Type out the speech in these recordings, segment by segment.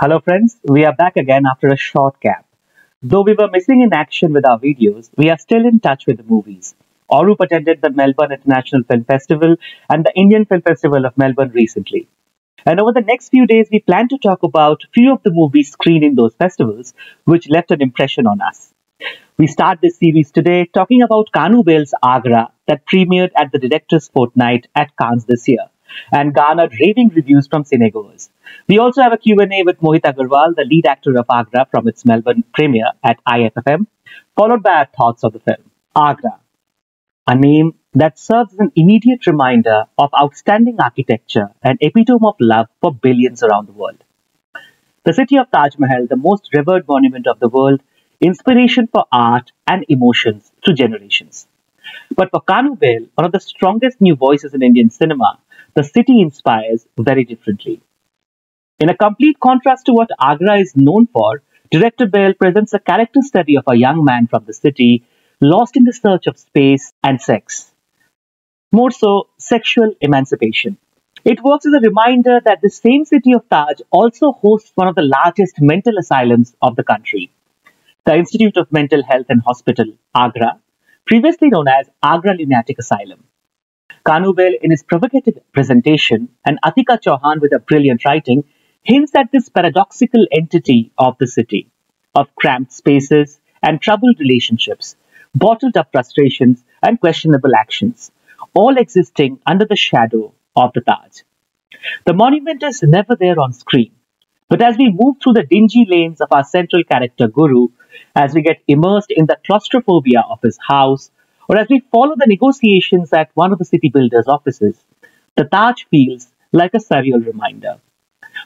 Hello friends, we are back again after a short gap. Though we were missing in action with our videos, we are still in touch with the movies. Auroop attended the Melbourne International Film Festival and the Indian Film Festival of Melbourne recently. And over the next few days, we plan to talk about few of the movies screened in those festivals, which left an impression on us. We start this series today talking about Kanu Bale's Agra that premiered at the Directors' Fortnight at Cannes this year and garnered raving reviews from cinegoers. We also have a Q&A with Mohit Agarwal, the lead actor of Agra from its Melbourne premiere at IFFM, followed by our thoughts of the film. Agra, a name that serves as an immediate reminder of outstanding architecture and epitome of love for billions around the world. The city of Taj Mahal, the most revered monument of the world, inspiration for art and emotions through generations. But for Kanu Bale, one of the strongest new voices in Indian cinema, the city inspires very differently. In a complete contrast to what Agra is known for, director Bale presents a character study of a young man from the city lost in the search of space and sex. More so, sexual emancipation. It works as a reminder that the same city of Taj also hosts one of the largest mental asylums of the country, the Institute of Mental Health and Hospital, Agra, previously known as Agra Lunatic Asylum. Kanu Bale, in his provocative presentation, and Atika Chauhan with her brilliant writing, hints at this paradoxical entity of the city, of cramped spaces and troubled relationships, bottled up frustrations and questionable actions, all existing under the shadow of the Taj. The monument is never there on screen, but as we move through the dingy lanes of our central character Guru, as we get immersed in the claustrophobia of his house, or as we follow the negotiations at one of the city builder's offices, the Taj feels like a surreal reminder,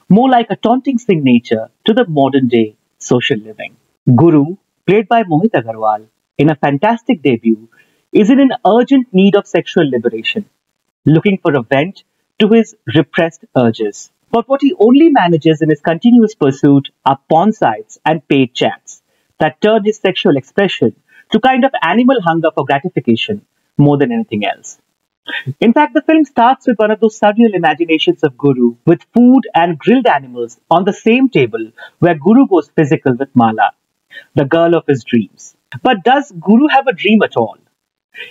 more like a taunting signature to the modern day social living. Guru, played by Mohit Agarwal, in a fantastic debut, is in an urgent need of sexual liberation, looking for a vent to his repressed urges. But what he only manages in his continuous pursuit are porn sites and paid chats that turn his sexual expression to kind of animal hunger for gratification more than anything else. In fact, the film starts with one of those surreal imaginations of Guru with food and grilled animals on the same table where Guru goes physical with Mala, the girl of his dreams. But does Guru have a dream at all?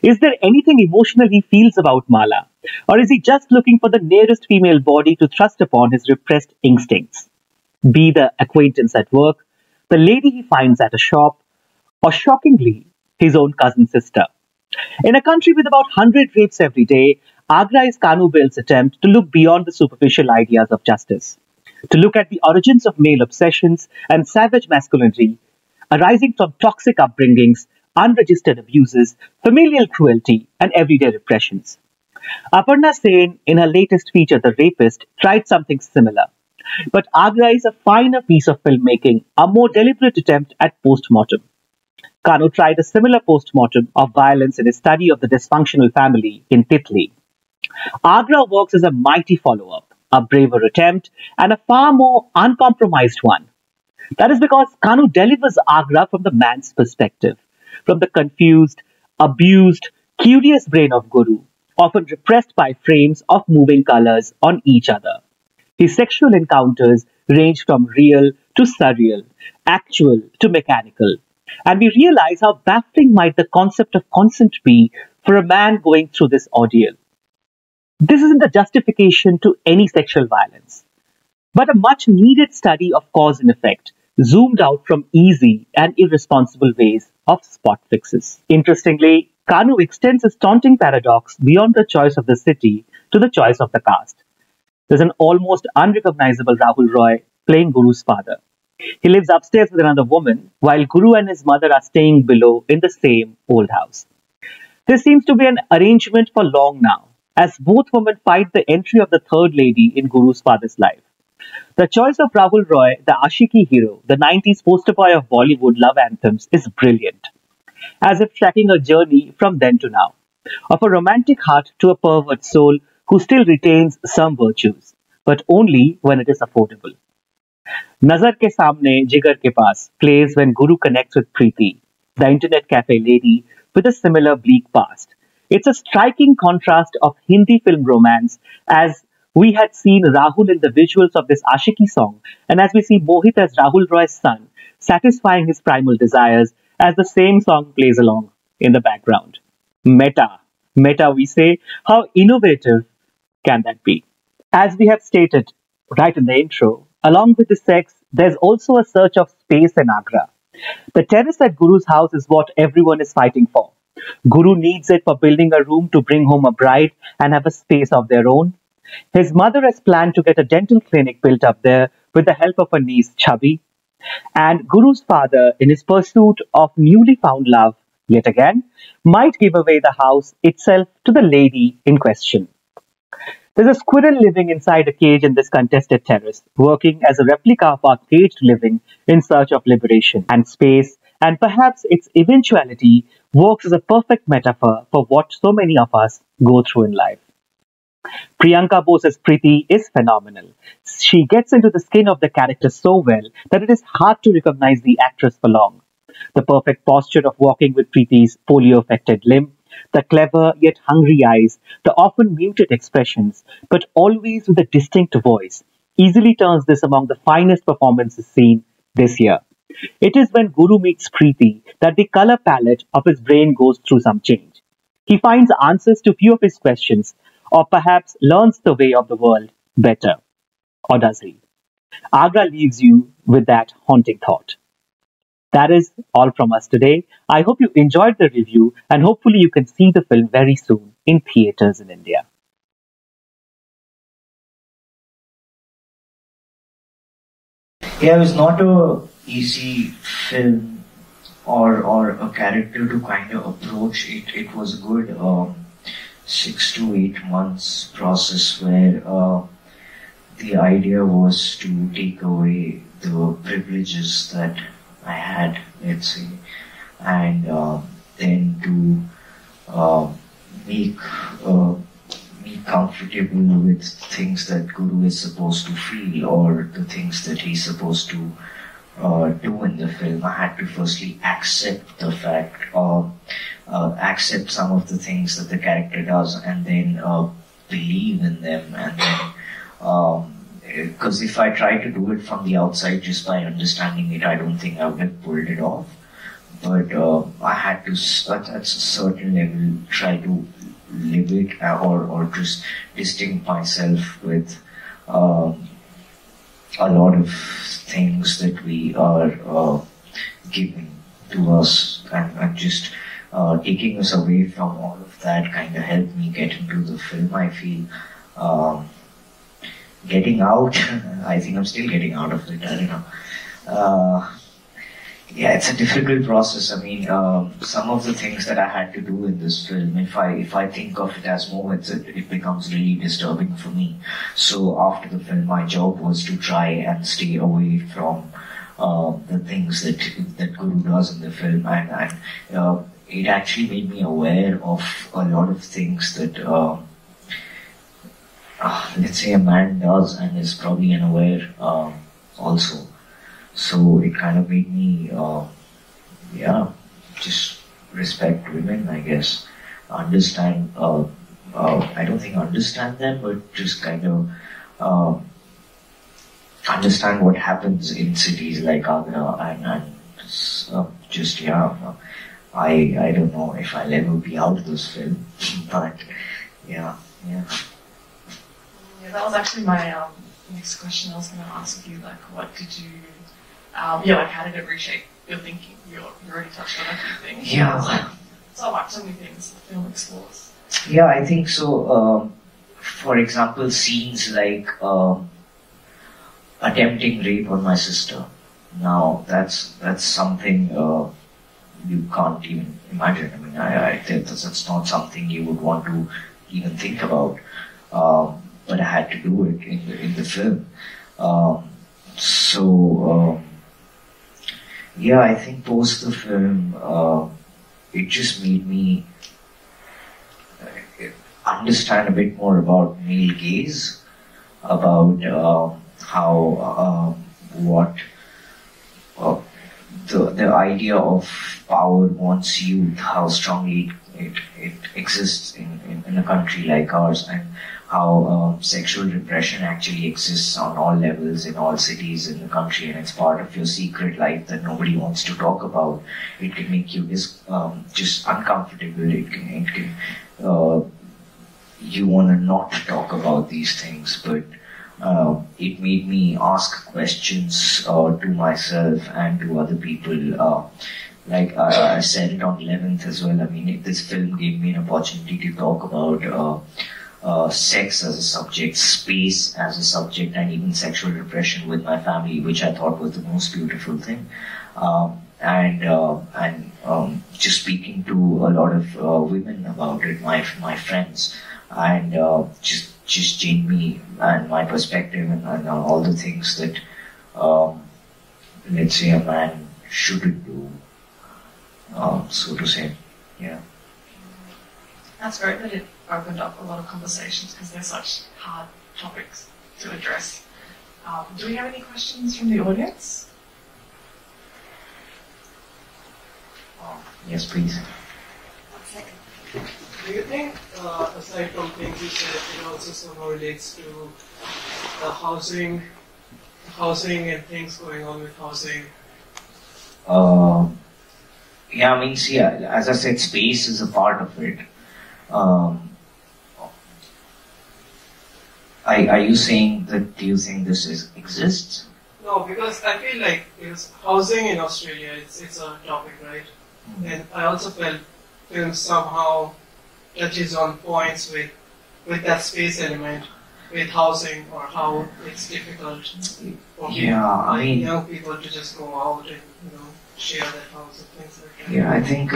Is there anything emotional he feels about Mala? Or is he just looking for the nearest female body to thrust upon his repressed instincts? Be the acquaintance at work, the lady he finds at a shop, or shockingly, his own cousin sister. In a country with about 100 rapes every day, Agra is Kanu Bale's attempt to look beyond the superficial ideas of justice, to look at the origins of male obsessions and savage masculinity arising from toxic upbringings, unregistered abuses, familial cruelty, and everyday repressions. Aparna Sen, in her latest feature, The Rapist, tried something similar. But Agra is a finer piece of filmmaking, a more deliberate attempt at postmortem. Kanu tried a similar postmortem of violence in his study of the dysfunctional family in Titli. Agra works as a mighty follow-up, a braver attempt, and a far more uncompromised one. That is because Kanu delivers Agra from the man's perspective, from the confused, abused, curious brain of Guru, often repressed by frames of moving colors on each other. His sexual encounters range from real to surreal, actual to mechanical, and we realize how baffling might the concept of consent be for a man going through this ordeal. This isn't a justification to any sexual violence, but a much needed study of cause and effect, zoomed out from easy and irresponsible ways of spot fixes. Interestingly, Kanu extends his taunting paradox beyond the choice of the city to the choice of the caste. There's an almost unrecognizable Rahul Roy playing Guru's father. He lives upstairs with another woman, while Guru and his mother are staying below in the same old house. This seems to be an arrangement for long now, as both women fight the entry of the third lady in Guru's father's life. The choice of Rahul Roy, the Ashiki hero, the 90s poster boy of Bollywood love anthems, is brilliant, as if tracking a journey from then to now, of a romantic heart to a pervert soul who still retains some virtues, but only when it is affordable. Nazar ke samne, jigar ke paas plays when Guru connects with Preeti, the internet cafe lady with a similar bleak past. It's a striking contrast of Hindi film romance as We had seen Rahul in the visuals of this Ashiki song, and as we see Mohit as Rahul Roy's son, satisfying his primal desires as the same song plays along in the background. Meta. Meta, we say, how innovative can that be? As we have stated right in the intro, along with the sex, there's also a search of space in Agra. The terrace at Guru's house is what everyone is fighting for. Guru needs it for building a room to bring home a bride and have a space of their own. His mother has planned to get a dental clinic built up there with the help of her niece Chubby. And Guru's father, in his pursuit of newly found love, yet again, might give away the house itself to the lady in question. There's a squirrel living inside a cage in this contested terrace, working as a replica of our caged living in search of liberation and space, and perhaps its eventuality works as a perfect metaphor for what so many of us go through in life. Priyanka Bose's Preeti is phenomenal. She gets into the skin of the character so well that it is hard to recognize the actress for long. The perfect posture of walking with Preeti's polio-affected limb, the clever yet hungry eyes, the often muted expressions, but always with a distinct voice, easily turns this among the finest performances seen this year. It is when Guru meets Preeti that the color palette of his brain goes through some change. He finds answers to few of his questions, or perhaps learns the way of the world better. Or does he? Agra leaves you with that haunting thought. That is all from us today. I hope you enjoyed the review and hopefully you can see the film very soon in theatres in India. Yeah, it was not a easy film or a character to kind of approach. It was a good 6 to 8 months process where the idea was to take away the privileges that I had, let's say, and then to make me comfortable with things that Guru is supposed to feel or the things that he's supposed to do in the film. I had to firstly accept the fact, accept some of the things that the character does, and then believe in them, and then because if I try to do it from the outside just by understanding it, I don't think I would have pulled it off. But I had to, at a certain level, try to live it or just distinct myself with a lot of things that we are giving to us, and just taking us away from all of that kind of helped me get into the film. I feel getting out, I think I'm still getting out of it, I don't know. Yeah, it's a difficult process. I mean, some of the things that I had to do in this film, if I think of it as moments, it becomes really disturbing for me. So after the film, my job was to try and stay away from the things that Guru does in the film, and it actually made me aware of a lot of things that let's say a man does and is probably unaware also. So it kind of made me, just respect women, I guess. Understand, I don't think understand them, but just kind of understand what happens in cities like Agra, and I don't know if I'll ever be out of this film, but yeah. Yeah, that was actually my next question. I was going to ask you, like, what did you, how did it reshape your thinking? You already touched on a few things. Yeah. So many things the film explores. Yeah, I think so. For example, scenes like attempting rape on my sister. Now, that's something you can't even imagine. I mean, I think that's not something you would want to even think about. But I had to do it in the film. I think post the film, it just made me understand a bit more about male gaze, about how the idea of power wants youth, how strongly it exists in a country like ours, and sexual repression actually exists on all levels in all cities in the country, and it's part of your secret life that nobody wants to talk about. It can make you just uncomfortable. You want to not talk about these things, but it made me ask questions to myself and to other people. Like I said it on 11th as well. I mean, this film gave me an opportunity to talk about sex as a subject, space as a subject, and even sexual repression with my family, which I thought was the most beautiful thing. And just speaking to a lot of women about it, my friends, and just changed me and my perspective and all the things that let's say a man shouldn't do, so to say. Yeah. That's great that it opened up a lot of conversations because they're such hard topics to address. Do we have any questions from the audience? Yes, please. Do you think, aside from things you said, it also somehow relates to the housing and things going on with housing? Yeah, I mean, see, as I said, space is a part of it. Are you saying that, do you think this exists? No, because I feel like housing in Australia, it's a topic, right? And I also felt film somehow touches on points with that space element, with housing, or how it's difficult for young people to just go out and share that house and things like that. Yeah, I think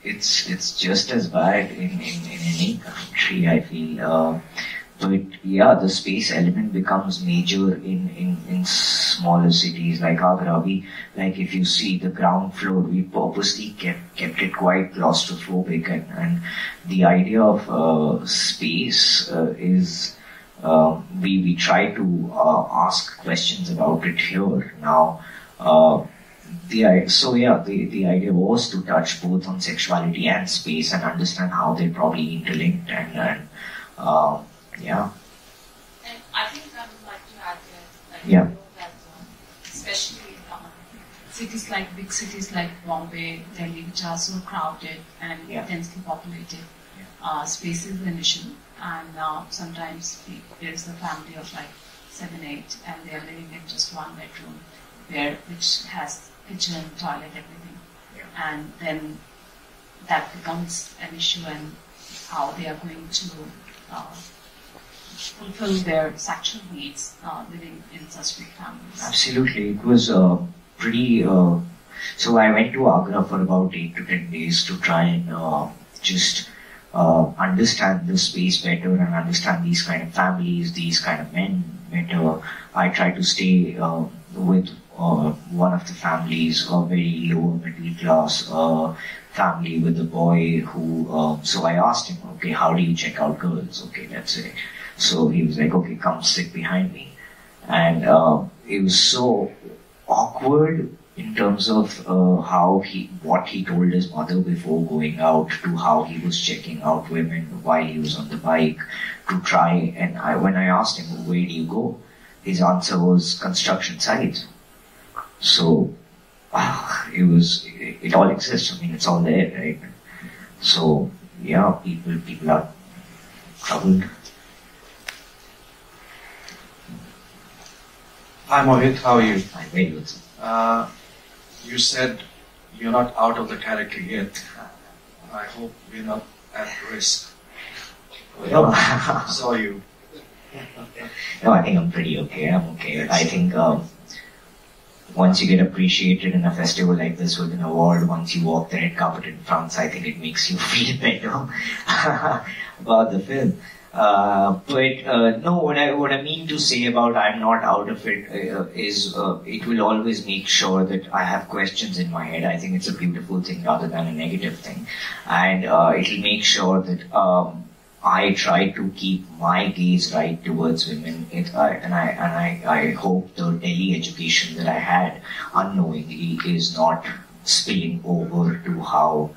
it's just as bad in any country, I feel. But yeah, the space element becomes major in smaller cities like Agra. Like if you see the ground floor, we purposely kept it quite claustrophobic, and the idea of space is we try to ask questions about it here now. The idea was to touch both on sexuality and space and understand how they're probably interlinked and yeah. And I think I would like to add that, Yeah. that especially big cities like Bombay, Delhi, which are so crowded and densely populated, space is an issue. And sometimes there's a family of like 7, 8, and they are living in just one bedroom, which has kitchen, toilet, everything. Yeah. And then that becomes an issue, and how they are going to fulfill their sexual needs living in such big families. Absolutely, it was pretty. So I went to Agra for about 8 to 10 days to try and just understand the space better and understand these kind of families, these kind of men better. I tried to stay with one of the families, a very lower middle class family with a boy who. So I asked him, okay, how do you check out girls? Okay, let's say. So he was like, okay, come sit behind me. And it was so awkward in terms of what he told his mother before going out, to how he was checking out women while he was on the bike to try. And when I asked him, where do you go? His answer was construction sites. So it all exists. I mean, it's all there, right? So yeah, people are troubled. Hi Mohit, how are you? I'm very good. You said you're not out of the character yet. I hope we're not at risk. No. Saw you. No, I think I'm pretty okay. I'm okay. I think once you get appreciated in a festival like this with an award, once you walk the red carpet in France, I think it makes you feel better about the film. No, what I mean to say about I'm not out of it is it will always make sure that I have questions in my head. I think it's a beautiful thing rather than a negative thing, and it'll make sure that I try to keep my gaze right towards women. I hope the Delhi education that I had unknowingly is not spilling over to how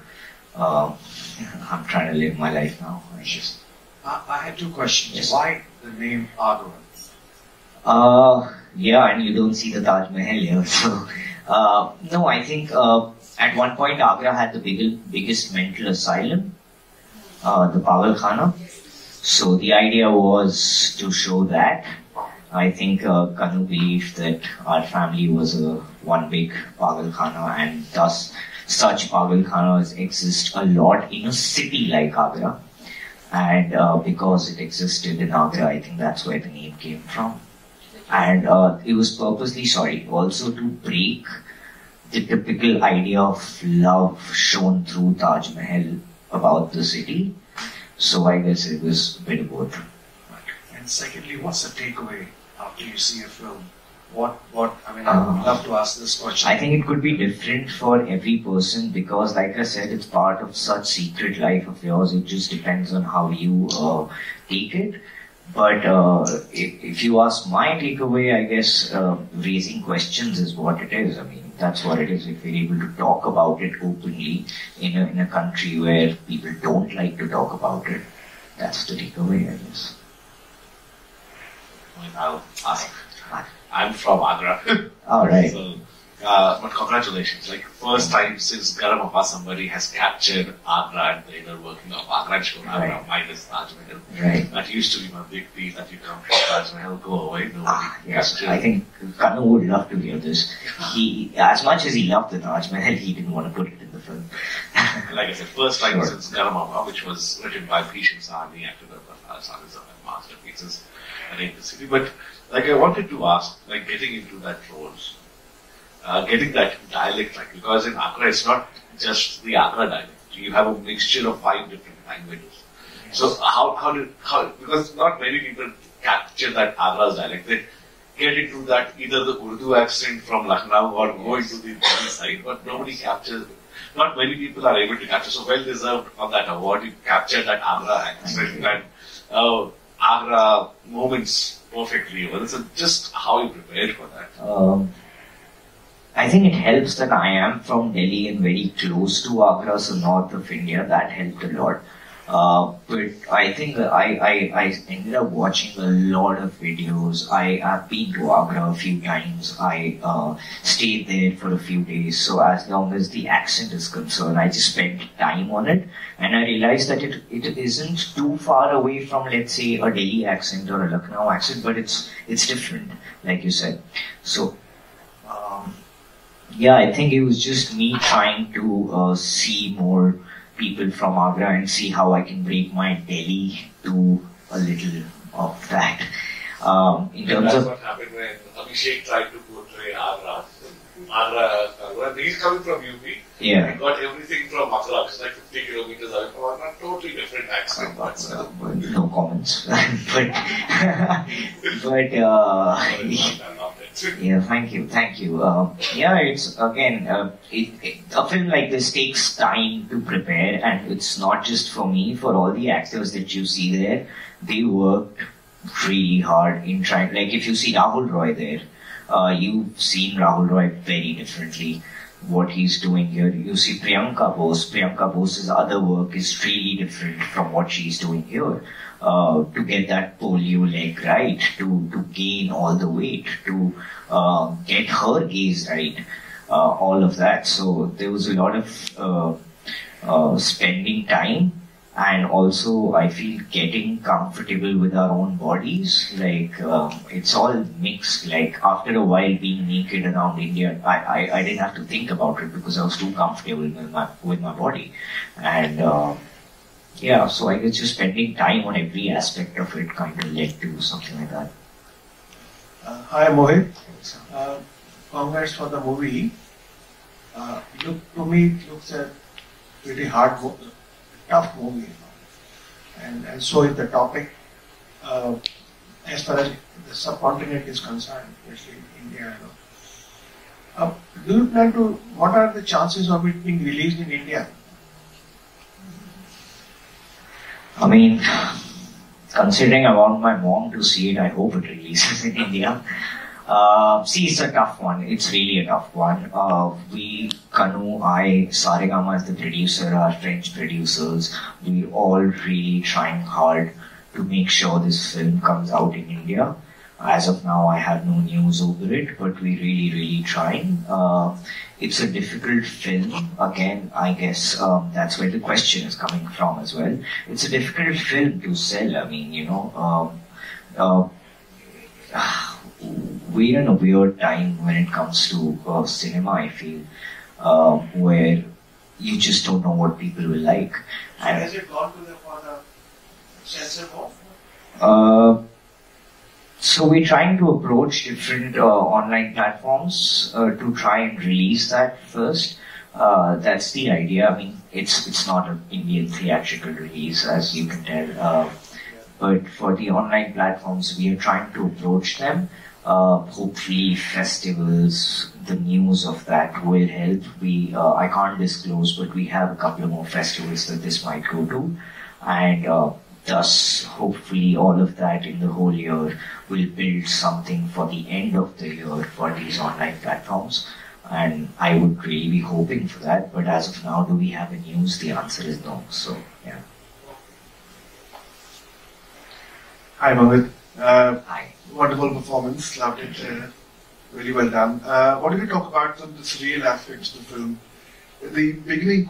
I'm trying to live my life now. I had two questions. Yes. Why the name Agra? Yeah, and you don't see the Taj Mahal here. So, no, I think at one point Agra had the biggest mental asylum, the Pagal Khana. So the idea was to show that. I think Kanu believed that our family was one big Pagal Khana, and thus such Pagal Khanas exist a lot in a city like Agra. And because it existed in Agra, I think that's where the name came from. And it was purposely, also to break the typical idea of love shown through Taj Mahal about the city. So I guess it was a bit of both. And secondly, what's the takeaway after you see a film? I mean, I would love to ask this question. I think it could be different for every person because, like I said, it's part of such secret life of yours. It just depends on how you take it. But if you ask my takeaway, I guess raising questions is what it is. I mean, that's what it is. If we're able to talk about it openly in a country where people don't like to talk about it, that's the takeaway, I guess. I'll ask. I'm from Agra. All right. So, but congratulations. Like, first time since Garamappa somebody has captured Agra and the inner working of Agra and shown Agra Right. minus Taj Mahal. Right. That used to be my big deal that you come from Taj Mahal, go away, nobody Yes, questioned. I think Kanu would love to hear this. He, as much as he loved the Taj Mahal, he didn't want to put it in the film. Like I said, first time Sure. since Garamappa, which was written by Bhisham Sahni, acted by Sahni, and masterpieces and in the city. But like I wanted to ask, like getting into that roles, getting that dialect, like because in Agra it's not just the Agra dialect. You have a mixture of 5 different languages. So how because not many people capture that Agra's dialect. They get into that either the Urdu accent from Lucknow or go into the Delhi side, but nobody captures it. Not many people are able to capture. So well deserved on that award. You captured that Agra accent and Agra moments perfectly. Well, so just how you prepared for that. I think it helps that I am from Delhi and very close to Agra, so north of India. That helped a lot. But I think I ended up watching a lot of videos. I have been to Agra a few times. I stayed there for a few days. So as long as the accent is concerned, I just spent time on it. And I realized that it isn't too far away from, let's say, a Delhi accent or a Lucknow accent, but it's different, like you said. So, yeah, I think it was just me trying to see more people from Agra and see how I can break my Delhi to a little of that. In terms That's of what happened when Abhishek tried to portray Agra. Agra, he's coming from UP. yeah. He got everything from Agra. It's like 50 kilometers away from Agra. Totally different accent. No comments. but yeah, thank you. Yeah, it's again, a film like this takes time to prepare, and it's not just for me. For all the actors that you see there, they worked really hard in trying. Like if you see Rahul Roy there, you've seen Rahul Roy very differently. What he's doing here, you see Priyanka Bose. Priyanka Bose's other work is really different from what she's doing here. To get that polio leg right, to gain all the weight, to get her gaze right, all of that. So there was a lot of spending time, and also I feel getting comfortable with our own bodies. Like it's all mixed. Like after a while being naked around India, I didn't have to think about it because I was too comfortable with my body, and yeah, so I guess just spending time on every aspect of it kind of led to something like that. Hi Mohit, congrats for the movie. To me it looks a pretty hard, tough movie, and so is the topic. As far as the subcontinent is concerned, especially India. Do you plan to? What are the chances of it being released in India? I mean, considering I want my mom to see it, I hope it releases in India. See, it's a tough one. It's really a tough one. We, Kanu, I, Saregama as the producer, our French producers, we're all really trying hard to make sure this film comes out in India. As of now, I have no news over it, but we're really trying. It's a difficult film. Again, I guess that's where the question is coming from as well. It's a difficult film to sell. I mean, we're in a weird time when it comes to cinema, I feel, where you just don't know what people will like. And has it gone to the censor board? So we're trying to approach different online platforms to try and release that first. That's the idea. I mean, it's not an Indian theatrical release, as you can tell. But for the online platforms, we are trying to approach them. Hopefully, festivals, the news of that will help. I can't disclose, but we have a couple of more festivals that this might go to, and thus, hopefully, all of that in the whole year will build something for the end of the year for these online platforms. And I would really be hoping for that. But as of now, do we have a news? The answer is no. So, yeah. Hi, Mohit. Hi. Wonderful performance. Loved it. Really well done. What if we talk about some of the surreal aspects of the film? At the beginning,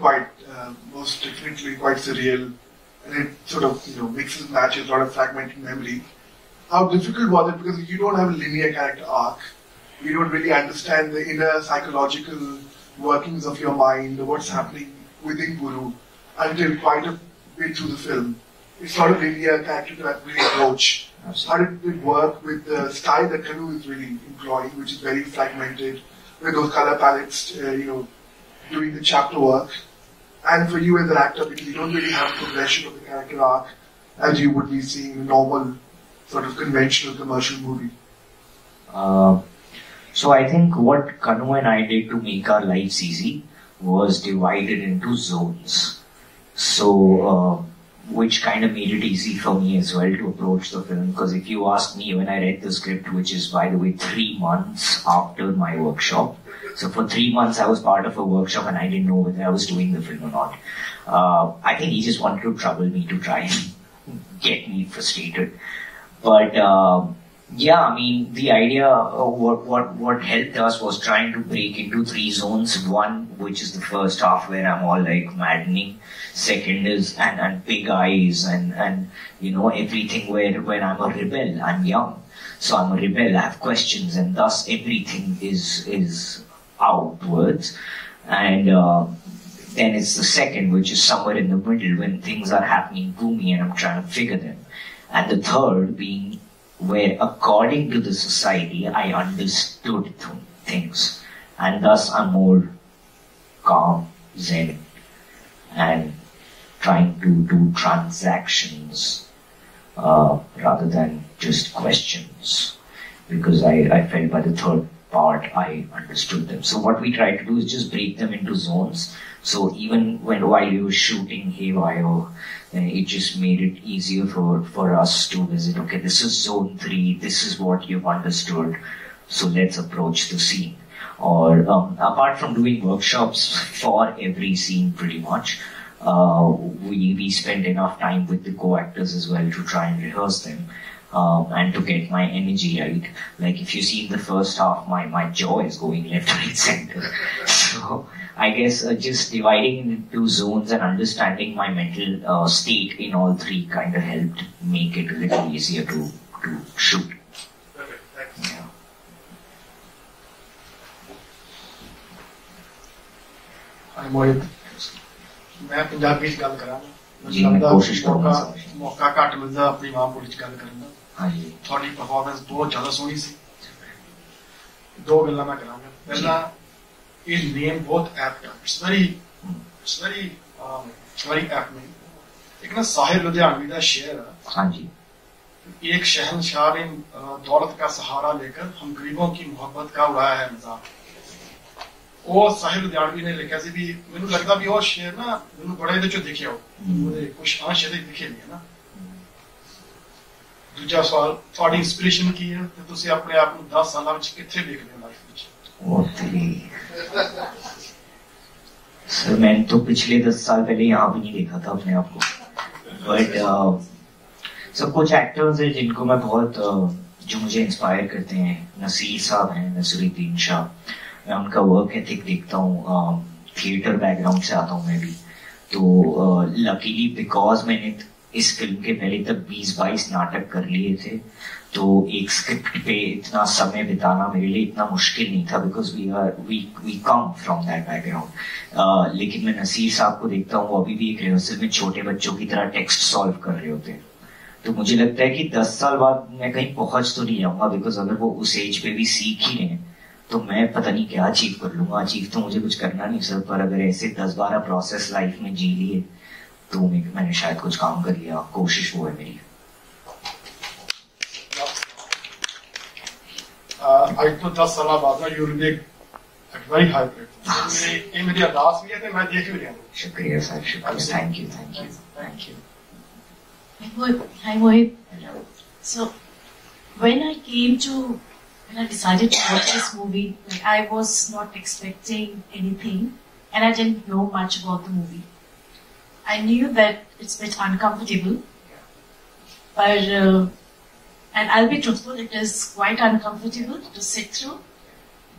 most definitely quite surreal. And it sort of, mixes and matches a lot of fragmented memory. How difficult was it? Because you don't have a linear character arc. You don't really understand the inner psychological workings of your mind, what's happening within Guru, until quite a bit through the film. It's not a linear character that really approach. How did it work with the style that Kanu is really employing, which is very fragmented, with those color palettes, doing the chapter work? And for you as an actor, because you don't really have a progression of the character arc as you would be seeing in a normal, sort of conventional commercial movie. So I think what Kanu and I did to make our lives easy was divided into zones. So, which kind of made it easy for me as well to approach the film. Because if you ask me, when I read the script, which is, by the way, 3 months after my workshop, so for 3 months I was part of a workshop and I didn't know whether I was doing the film or not. I think he just wanted to trouble me to try and get me frustrated. But yeah, I mean, the idea of what helped us was trying to break into 3 zones. One, which is the first half where I'm all like maddening. Second is and big eyes and everything where when I'm a rebel, I'm young. So I'm a rebel, I have questions, and thus everything is outwards. And then it's the second, which is somewhere in the middle when things are happening to me and I'm trying to figure them. And the third being where, according to the society, I understood things. And thus I'm more calm, zen, and trying to do transactions rather than just questions. Because I felt by the third part I understood them. So what we try to do is just break them into zones. So even while we were shooting Haywire, it just made it easier for us to visit, okay, this is zone 3, this is what you've understood, so let's approach the scene. Or apart from doing workshops for every scene pretty much, we spend enough time with the co-actors as well to try and rehearse them. And to get my energy right. Like if you see in the first half, my jaw is going left, right, center. So I guess just dividing into zones and understanding my mental state in all 3 kind of helped make it a little easier to shoot. Perfect, thanks. Yeah. Hi, Mohit. मैं पंजाबी च गल करां जी, मैं कोशिश करूंगा। मौका घट मिलदा अपनी मां बोली च गल करन दा हाँ जी थोड़ी परफॉर्मेंस बहुत ज्यादा सोहनी सी 2 गल्लां मैं करांगा पहला ये नेम बहुत एप्ट है इट्स वेरी एप्ट नेम एक ना साहिर लुधियानवी का शेर है हाँ जी एक शहंशाह ने दौलत का सहारा लेकर हम गरीबों की मोहब्बत का उड़ाया है मजाक ਉਹ ਸਾਹਿਲ ਲੁਧਿਆਣਵੀ ਨੇ ਲਿਖਿਆ ਸੀ ਵੀ ਮੈਨੂੰ ਲੱਗਦਾ ਵੀ ਉਹ ਸ਼ੇਰ ਨਾ ਮੈਨੂੰ ਬੜਾ ਇਹਦੇ ਚੋਂ ਦਿਖਿਆ ਉਹਦੇ ਕੁਝ ਅੰਸ਼ ਇਹਦੇ ਦਿਖੇ ਨਹੀਂ ਨਾ ਦੂਜਾ ਸਵਾਲ ਤੁਹਾਡੀ ਇੰਸਪੀਰੇਸ਼ਨ ਕੀ ਹੈ ਤੇ ਤੁਸੀਂ ਆਪਣੇ ਆਪ ਨੂੰ 10 ਸਾਲਾਂ ਵਿੱਚ ਕਿੱਥੇ ਦੇਖਦੇ ਹੋ ਲਾਈਫ ਵਿੱਚ सर मैंने तो पिछले 10 साल पहले यहाँ भी नहीं देखा था अपने आप को बट So कुछ एक्टर्स हैं जिनको मैं बहुत जो मुझे इंस्पायर करते हैं, नसीर साहब हैं, नसीरुद्दीन शाह, मैं उनका वर्क एथिक देखता हूँ, थिएटर बैकग्राउंड से आता हूँ मैं भी, तो लकीली बिकॉज मैंने इस फिल्म के पहले तक 20-22 नाटक कर लिए थे, तो एक स्क्रिप्ट पे इतना समय बिताना मेरे लिए इतना मुश्किल नहीं था, because we come from that background. लेकिन मैं नसीर साहब को देखता हूँ, वो अभी भी एक रिहर्सल में छोटे बच्चों की तरह टेक्स्ट सॉल्व कर रहे होते हैं, तो मुझे लगता है कि 10 साल बाद मैं कहीं पहुंच तो नहीं जाऊंगा, बिकॉज अगर वो उस एज पे भी सीख ही रहे हैं तो मैं पता नहीं क्या अचीव कर लूंगा। अचीव तो मुझे कुछ करना नहीं सर, पर अगर ऐसे 10-12 प्रोसेस लाइफ में जी लिए तो मैंने शायद कुछ काम कर लिया, कोशिश वो है मेरी। आज तो 10 साल बाद ना you will be at very high platform. ये मेरी अरदास भी है कि मैं देख भी रहा हूँ। शुक्रिया सर, शुक्रिया, thank you, thank you, thank you. Hi Mohit. So when I decided to watch this movie, like, I was not expecting anything, and I didn't know much about the movie. I knew that it's a bit uncomfortable, but and I'll be truthful, it is quite uncomfortable to sit through.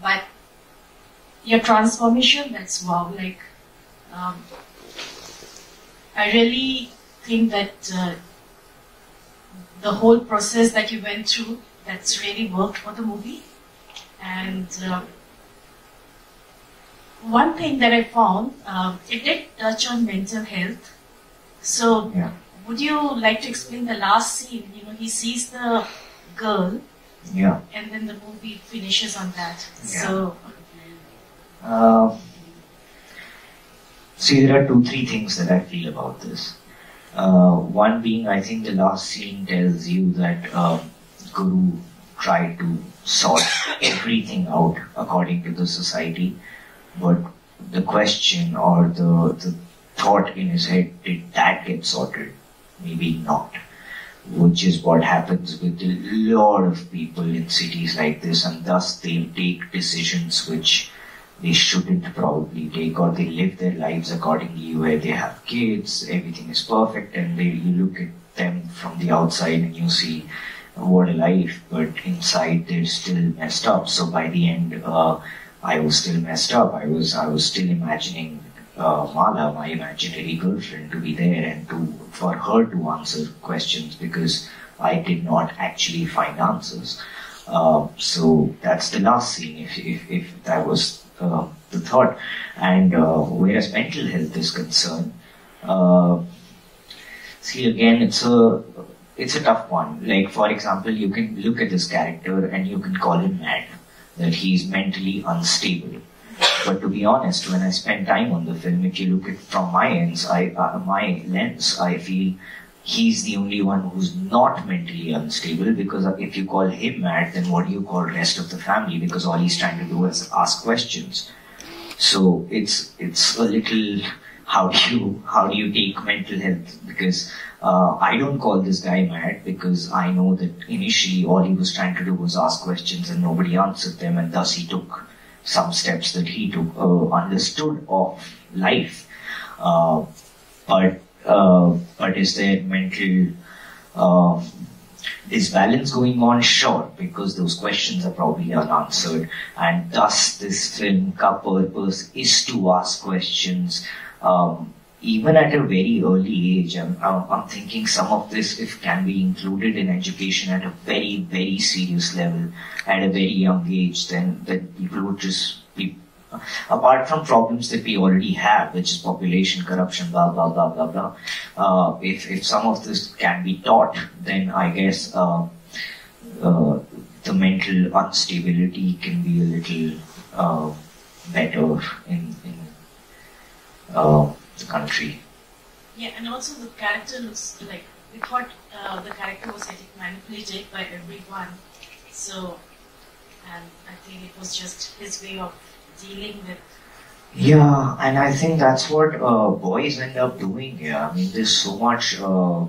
But your transformation, that's wow. Like, I really think that the whole process that you went through, that's really worked for the movie. And one thing that I found, it did touch on mental health. So, Yeah. would you like to explain the last scene? You know, he sees the girl, Yeah. and then the movie finishes on that. Yeah. So, See, there are 2-3 things that I feel about this. One being, I think the last scene tells you that Guru tried to sort everything out according to the society, but the question or the thought in his head, did that get sorted? Maybe not. Which is what happens with a lot of people in cities like this, and thus they take decisions which they shouldn't probably take, or they live their lives accordingly where they have kids, everything is perfect, and you look at them from the outside and you see what a life, but inside they're still messed up. So by the end, I was still messed up. I was still imagining Mala, my imaginary girlfriend, to be there and for her to answer questions, because I did not actually find answers. So that's the last scene, if that was the thought. And whereas mental health is concerned, see, again, it's a tough one. Like, for example, you can look at this character and you can call him mad, that he's mentally unstable. But to be honest, when I spend time on the film, if you look at from my lens, I feel he's the only one who's not mentally unstable, because if you call him mad, then what do you call rest of the family? Because all he's trying to do is ask questions. So it's a little, how do you take mental health? Because I don't call this guy mad, because I know that initially all he was trying to do was ask questions and nobody answered them, and thus he took some steps that he took, understood of life. But is there mental disbalance going on? Sure, because those questions are probably unanswered, and thus this film ka purpose is to ask questions. Even at a very early age, I'm thinking some of this, if can be included in education at a very, very serious level at a very young age, then people would just be, apart from problems that we already have, which is population, corruption, blah, blah, blah, blah, blah. If some of this can be taught, then I guess the mental instability can be a little better in the country. yeah, and also the character looks like, we thought the character was getting manipulated by everyone. So, and I think it was just his way of dealing with. Yeah, and I think that's what boys end up doing here. I mean, there's so much. I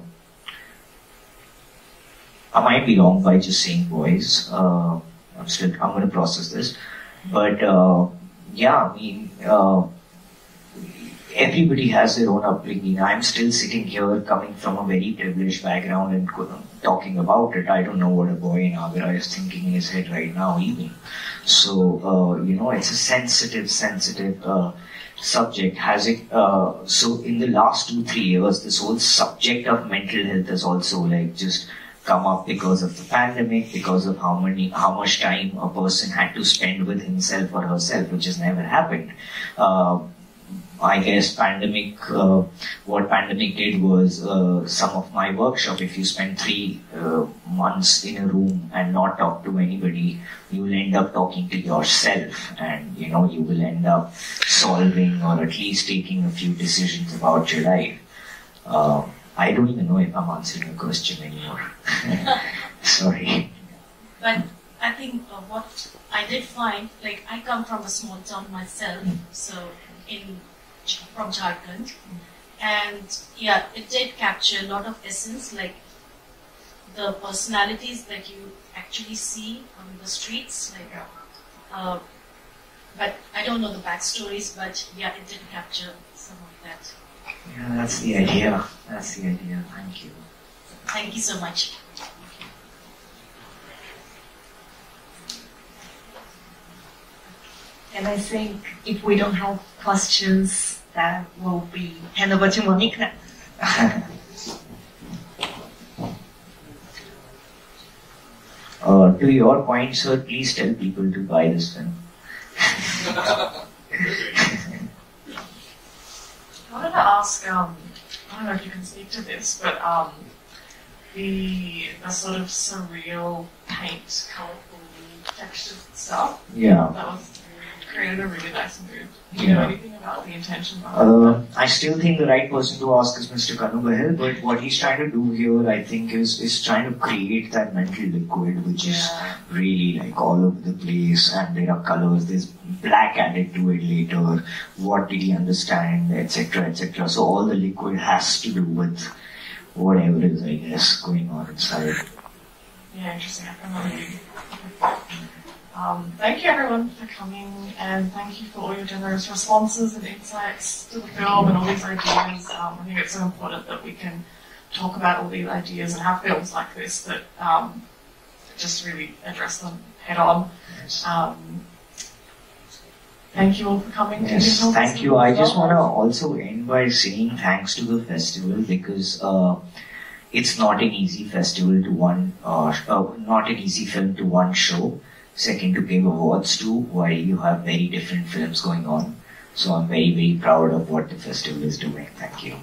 might be wrong by just saying boys. I'm going to process this, but yeah, I mean, everybody has their own upbringing. I'm still sitting here coming from a very privileged background and talking about it. I don't know what a boy in Agra is thinking in his head right now even. So, it's a sensitive subject. So in the last 2-3 years, this whole subject of mental health has also just come up because of the pandemic, because of how much time a person had to spend with himself or herself, which has never happened. I guess what pandemic did was some of my workshop, if you spend 3 months in a room and not talk to anybody, you will end up talking to yourself, and you will end up solving or at least taking a few decisions about your life. I don't even know if I'm answering a question anymore. Sorry. But I think what I did find, I come from a small town myself, so from Jharkhand, and yeah, it did capture a lot of essence, the personalities that you actually see on the streets, but I don't know the backstories, but yeah, it did capture some of that. Yeah, that's the idea. Thank you. Thank you so much. And I think if we don't have questions, that will be hand over to Monique now. To your point, sir, please tell people to buy this film. I wanted to ask, I don't know if you can speak to this, but the sort of surreal paint, colourful, textured stuff. Yeah. That was created a really nice mood. Do you Yeah. know anything about the intention behind that? I still think the right person to ask is Mr. Kanu Bahel, but what he's trying to do here, I think, is trying to create that mental liquid, which is really all over the place, and there are colors, there's black added to it later, what did he understand, etc., etc. So all the liquid has to do with whatever is, I guess, going on inside. Yeah, interesting. I found that really thank you everyone for coming, and thank you for all your generous responses and insights to the film and all these ideas. I think it's so important that we can talk about all these ideas and have films like this that just really address them head on. Thank you all for coming. Yes, thank you. I just want to also end by saying thanks to the festival, because it's not an easy festival to not an easy film to one show. Second, to give awards to, while you have very different films going on. So I'm very, very proud of what the festival is doing. Thank you.